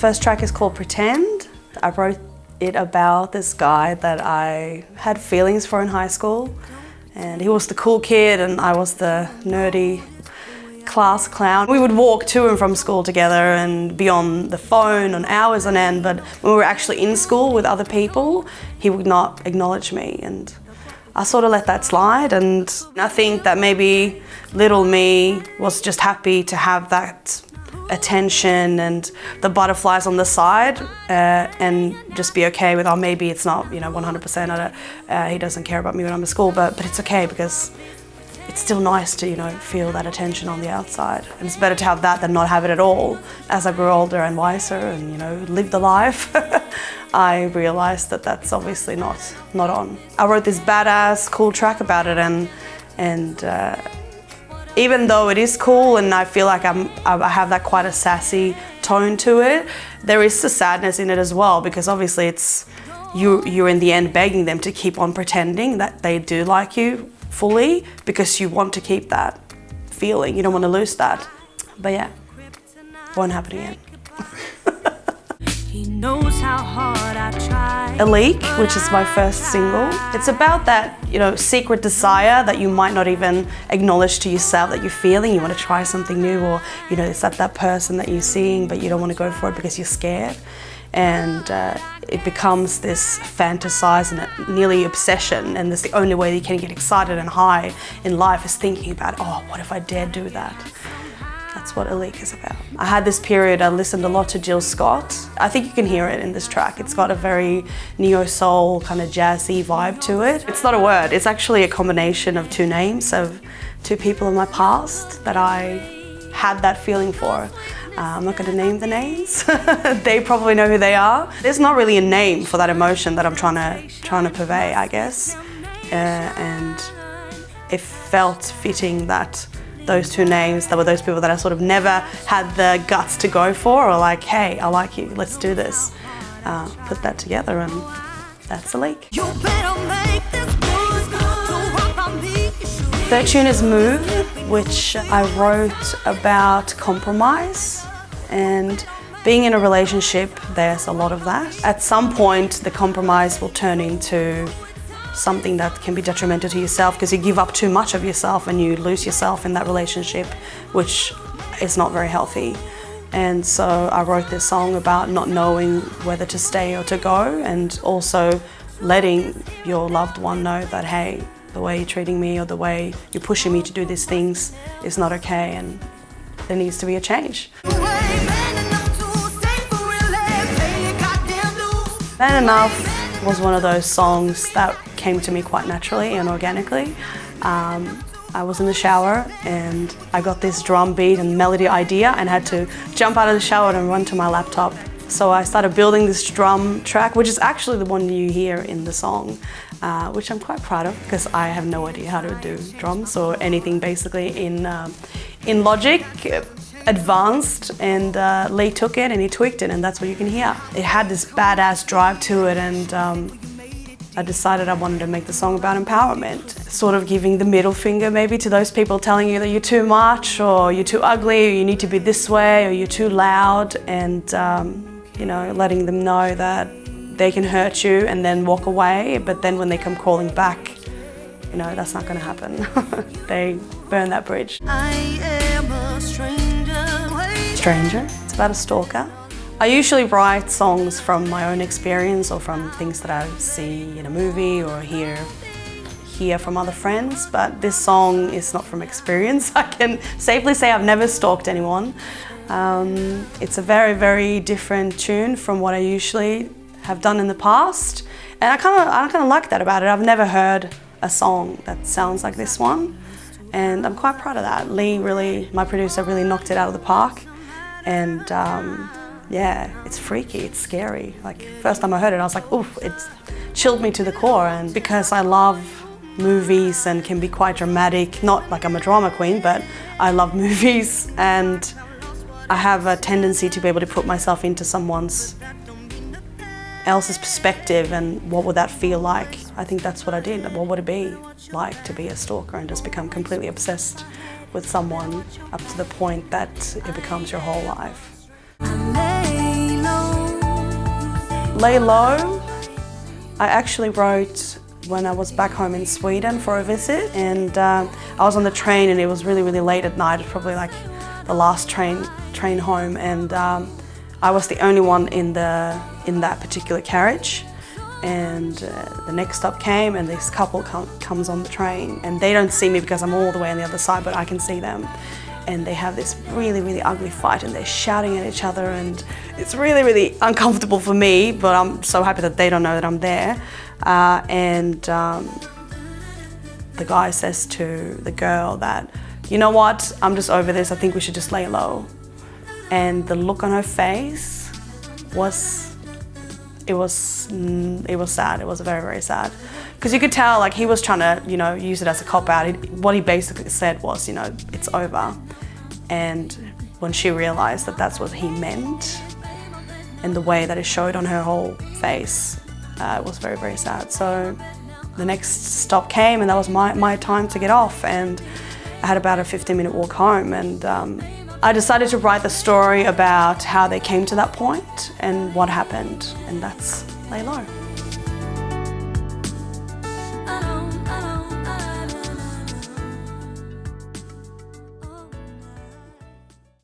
first track is called Pretend. I wrote it about this guy that I had feelings for in high school, and he was the cool kid and I was the nerdy class clown. We would walk to and from school together and be on the phone on hours on end, but when we were actually in school with other people, he would not acknowledge me, and I sort of let that slide. And I think that maybe little me was just happy to have that attention and the butterflies on the side, and just be okay with, oh, maybe it's not, 100%. He doesn't care about me when I'm at school, but it's okay because it's still nice to, feel that attention on the outside. And it's better to have that than not have it at all. As I grew older and wiser and, lived the life, I realized that that's obviously not on. I wrote this badass, cool track about it, and even though it is cool and I feel like I have that quite a sassy tone to it, there is a sadness in it as well, because obviously it's you're in the end begging them to keep on pretending that they do like you fully, because you want to keep that feeling, you don't want to lose that. But yeah, won't happen again. He knows how hard I try. A Leak, which is my first single. It's about that, secret desire that you might not even acknowledge to yourself that you're feeling. You want to try something new, or it's that person that you're seeing, but you don't want to go for it because you're scared. And it becomes this fantasize and nearly obsession, and that's the only way that you can get excited and high in life is thinking about, oh, what if I dare do that? That's what A Leak is about. I had this period, I listened a lot to Jill Scott. I think you can hear it in this track. It's got a very neo-soul, kind of jazzy vibe to it. It's not a word, it's actually a combination of two names of two people in my past that I had that feeling for. I'm not going to name the names. They probably know who they are. There's not really a name for that emotion that I'm trying to purvey, I guess. And it felt fitting that those two names, that were those people that I sort of never had the guts to go for, or like, hey, I like you, let's do this. Put that together, and that's A Leak. Third tune is Move, which I wrote about compromise, and being in a relationship, there's a lot of that. At some point, the compromise will turn into something that can be detrimental to yourself, because you give up too much of yourself and you lose yourself in that relationship, which is not very healthy. And so I wrote this song about not knowing whether to stay or to go, and also letting your loved one know that, hey, the way you're treating me or the way you're pushing me to do these things is not okay, and there needs to be a change. Man Enough was one of those songs that came to me quite naturally and organically. I was in the shower and I got this drum beat and melody idea and had to jump out of the shower and run to my laptop. So I started building this drum track, which is actually the one you hear in the song, which I'm quite proud of, because I have no idea how to do drums or anything basically in Logic. Advanced, and Lee took it and he tweaked it, and that's what you can hear. It had this badass drive to it, and I decided I wanted to make the song about empowerment. Sort of giving the middle finger maybe to those people telling you that you're too much, or you're too ugly, or you need to be this way, or you're too loud, and letting them know that they can hurt you and then walk away, but then when they come crawling back, that's not going to happen. They burn that bridge. I am a stranger. It's about a stalker. I usually write songs from my own experience or from things that I see in a movie or hear from other friends, but this song is not from experience. I can safely say I've never stalked anyone. It's a very, very different tune from what I usually have done in the past, and I kind of like that about it. I've never heard a song that sounds like this one, and I'm quite proud of that. Lee really, my producer, really knocked it out of the park, and yeah, it's freaky, it's scary. Like, first time I heard it, I was like, oof, it chilled me to the core. And because I love movies and can be quite dramatic, not like I'm a drama queen, but I love movies, and I have a tendency to be able to put myself into someone else's perspective and what would that feel like. I think that's what I did. What would it be like to be a stalker and just become completely obsessed with someone up to the point that it becomes your whole life? I lay low. Lay Low, I actually wrote when I was back home in Sweden for a visit, and I was on the train and it was really, really late at night, probably like the last train home, and I was the only one in that particular carriage. And the next stop came and this couple comes on the train, and they don't see me because I'm all the way on the other side, but I can see them. And they have this really, really ugly fight, and they're shouting at each other, and it's really, really uncomfortable for me, but I'm so happy that they don't know that I'm there. The guy says to the girl that, you know what, I'm just over this, I think we should just lay low. And the look on her face was sad. It was very, very sad. Because you could tell, like, he was trying to, you know, use it as a cop-out. What he basically said was, you know, it's over. And when she realized that that's what he meant, and the way that it showed on her whole face, it was very, very sad. So the next stop came, and that was my time to get off. And I had about a 15-minute walk home, and I decided to write the story about how they came to that point and what happened, and that's Lay Low.